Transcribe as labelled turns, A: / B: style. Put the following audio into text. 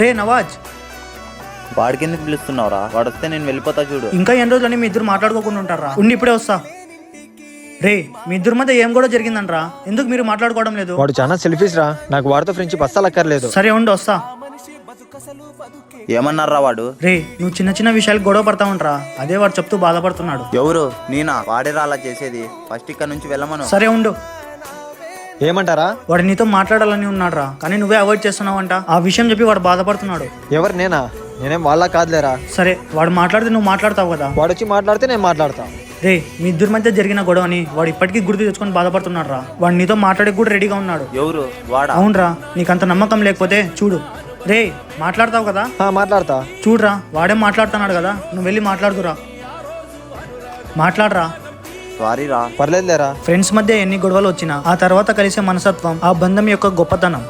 A: రే నవాజ్,
B: వాడికి ఎందుకు పిలుస్తున్నావురా? వాడు వస్తే నేను వెళ్ళిపోతా చూడు.
A: ఇంకా ఎన్ని రోజులని మీ ఇద్దరు మాట్లాడుకోకుండా ఉంటారా? ఉండి ఇప్పుడే వస్తా. రే, మీ ఇద్దరి మధ్య ఏం కూడా జరిగిందంట్రా? ఎందుకు మీరు మాట్లాడుకోవడం లేదు?
C: వాడు చాలా సెల్ఫిష్ రా. నాకు వాడితో ఫ్రెండ్షిప్ అస్సలు అక్కర్లేదు.
A: సరే ఉండి వస్తా.
B: ఏమన్నారా వాడు?
A: రే, నువ్వు చిన్న చిన్న విషయాలకు గొడవ పడతా ఉంటారా? అదే వాడు చెప్తూ బాధపడుతున్నాడు.
B: ఎవరు? నేనా? వాడేరా అలా చేసేది. ఫస్ట్ ఇక్కడ నుంచి వెళ్ళమను.
A: సరే ఉండు.
C: ఏమంటారా?
A: వాడు నీతో మాట్లాడాలని ఉన్నాడురా, కానీ నువ్వే అవాయిడ్ చేస్తున్నావంట. ఆ విషయం చెప్పి వాడు బాధపడుతున్నాడు.
C: ఎవరు? నేనా? నేనేం వాళ్ళ కాదులేరా.
A: సరే, వాడు మాట్లాడితే నువ్వు మాట్లాడతావు కదా.
C: వాడు వచ్చి మాట్లాడితే నేను మాట్లాడతా.
A: రే, మీ ఇద్దరి మధ్య జరిగిన గొడవని వాడు ఇప్పటికీ గుర్తు తెచ్చుకొని బాధపడుతున్నాడు రా. వాడు నీతో మాట్లాడే కూడా రెడీగా ఉన్నాడు.
B: ఎవరు? వాడా?
A: అవునరా, నీకంత నమ్మకం లేకపోతే చూడు. రే, మాట్లాడతావు కదా?
C: మాట్లాడతా.
A: చూడరా, వాడే మాట్లాడుతున్నాడు కదా, నువ్వు వెళ్ళి మాట్లాడుకురా. మాట్లాడరా.
B: సారీ రా.
C: పర్లేదులేరా.
A: ఫ్రెండ్స్ మధ్య ఎన్ని గొడవలు వచ్చినా ఆ తర్వాత కలిసే మనసత్వం ఆ బంధం యొక్క గొప్పతనం.